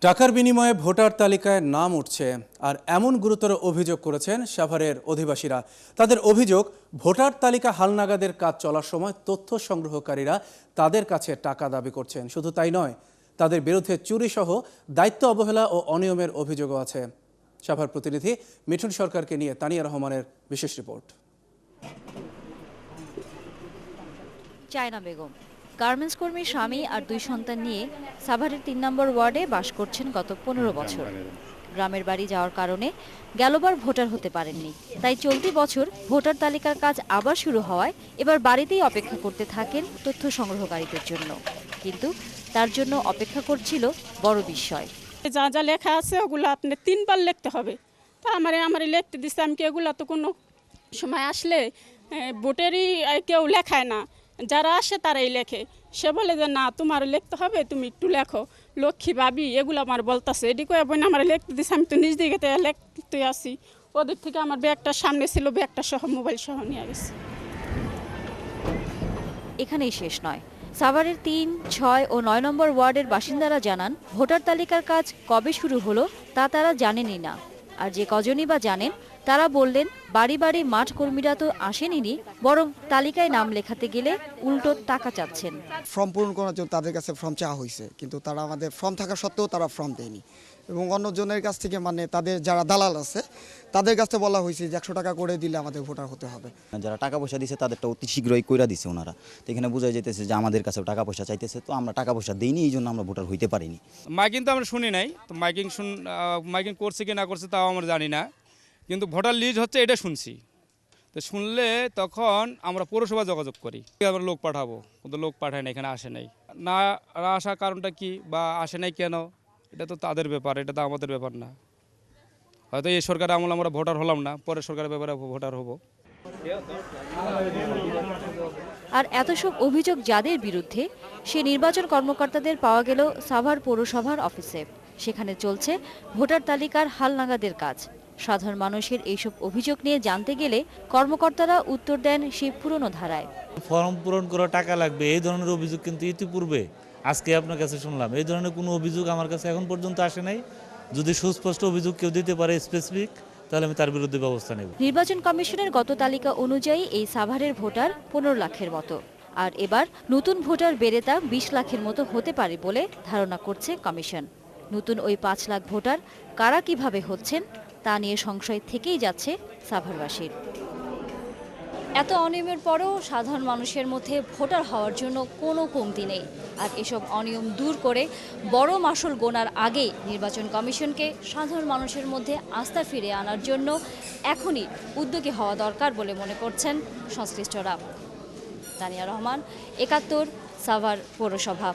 টাকার বিনিময়ে ভোটার তালিকায় নাম উঠছে আর এমন গুরুতর অভিযোগ করেছেন সাভারের অধিবাসীরা। তাদের অভিযোগ, ভোটার তালিকা হালনাগাদের কাজ চলার সময় তথ্য সংগ্রহকারীরা তাদের কাছে টাকা দাবি করছেন। শুধু তাই নয়, তাদের বিরুদ্ধে চুরি সহ দায়িত্ব অবহেলা ও অনিয়মের অভিযোগও আছে। সাভার প্রতিনিধি মিঠুন সরকারকে নিয়ে তানিয়া রহমানের বিশেষ রিপোর্ট। চায়না বেগম গার্মেন্টস কর্মীর স্বামী আর 2 সন্তান নিয়ে সাভারের 3 নম্বর ওয়ার্ডে বাস করছেন গত 15 বছর। গ্রামের বাড়ি যাওয়ার কারণে গেলবার ভোটার হতে পারেননি, তাই চলতি বছর ভোটার তালিকার কাজ আবার শুরু হওয়ায় এবার বাড়িতেই অপেক্ষা করতে থাকেন তথ্য সংগ্রহকারীদের জন্য। কিন্তু তার জন্য অপেক্ষা করছিল বড় বিস্ময়। যা যা লেখা আছে ওগুলো আপনি 3 বার লিখতে হবে। তা আমারে লিখতে দিচ্ছে, আমি কি এগুলো তো কোনো সময় আসলে ভোটেরই কেউ লেখায় না, যারা আসে তারাই লেখে। সে বলে যে না, তোমার লিখতে হবে, তুমি একটু লেখো, লক্ষ্মী ভাবি এগুলো আমার বলতেছে। এটি কয়ে বোন আমার লিখতে দিচ্ছে, আমি তো নিজ দিকে লিখতে আসি। ওদের থেকে আমার ব্যাগটা সামনে ছিল, ব্যাগটা সহ মোবাইল সহ নিয়ে গেছে। এখানেই শেষ নয়। সাভারের 3, 6 ও 9 নম্বর ওয়ার্ডের বাসিন্দারা জানান, ভোটার তালিকার কাজ কবে শুরু হলো তা তারা জানেনই না। আর যে কজনই বা জানেন, তারা বললেন বাড়ি বাড়ি মাঠ কর্মীরা তো আসেনি, বরং তালিকায় নাম লেখাতে গেলে উল্টো টাকা চাচ্ছেন। ফর্ম পূরণ করার জন্য তাদের কাছে ফর্ম চাওয়া হয়েছে, কিন্তু তারা আমাদের ফর্ম থাকা সত্ত্বেও তারা ফর্ম দেয়নি। এবং অন্যজনের কাছ থেকে, মানে তাদের যারা দালাল আছে তাদের কাছে বলা হয়েছে যে 100 টাকা করে দিলে আমাদের ভোটার হতে হবে। যারা টাকা পয়সা দিচ্ছে তাদেরটা অতি শীঘ্রই কইরা দিছে ওনারা। তো এখানে বোঝা যাইতেছে যে আমাদের কাছেও টাকা পয়সা চাইতেছে, তো আমরা টাকা পয়সা দিইনি, এই জন্য আমরা ভোটার হইতে পারিনি। মাইকিং তো আমরা শুনি নাই, তো মাইকিং করছে কি না করছে তাও আমরা জানি না, কিন্তু ভোটার লিস্ট হচ্ছে এটা শুনছি। তো শুনলে তখন আমরা পৌরসভা যোগাযোগ করি, আমরা লোক পাঠাবো, কিন্তু লোক পাঠায় না, এখানে আসে নাই। না আসার কারণটা কি বা আসে নাই কেন, এটা তো তাদের ব্যাপার, এটা তো আমাদের ব্যাপার না। হয়তো এই সরকারের আমল আমরা ভোটার হলাম না, পরের সরকারের ব্যাপারে ভোটার হব। আর এত সব অভিযোগ যাদের বিরুদ্ধে, সে নির্বাচন কর্মকর্তাদের পাওয়া গেল সাভার পৌরসভার অফিসে। সেখানে চলছে ভোটার তালিকার হালনাগাদের কাজ। সাধারণ মানুষের এইসব অভিযোগ নিয়ে জানতে গেলে কর্মকর্তারা উত্তর দেন সেই পুরনো ধারায়। ফর্ম পূরণ করা টাকা লাগবে, এই ধরনের অভিযোগ কিন্তু ইতিপূর্বে আজকে আপনার কাছে শুনলাম। এই ধরনের কোনো অভিযোগ আমার কাছে এখন পর্যন্ত আসে নাই। যদি সুস্পষ্ট অভিযোগ কেউ দিতে পারে স্পেসিফিক, তাহলে আমি তার বিরুদ্ধে ব্যবস্থা নেব। নির্বাচন কমিশনের গত তালিকা অনুযায়ী এই সাভারের ভোটার 15 লাখের মতো। আর এবার নতুন ভোটার বেড়ে তা 20 লাখের মতো হতে পারে বলে ধারণা করছে কমিশন। নতুন ওই 5 লাখ ভোটার কারা কিভাবে হচ্ছেন তা নিয়ে সংশয় থেকেই যাচ্ছে সাভারবাসীর। এত অনিয়মের পরেও সাধারণ মানুষের মধ্যে ভোটার হওয়ার জন্য কোনো কমতি নেই। আর এসব অনিয়ম দূর করে বড় মাসুল গোনার আগেই নির্বাচন কমিশনকে সাধারণ মানুষের মধ্যে আস্থা ফিরিয়ে আনার জন্য এখনই উদ্যোগী হওয়া দরকার বলে মনে করছেন সংশ্লিষ্টরা। তানিয়া রহমান, 71, সাভার পৌরসভা।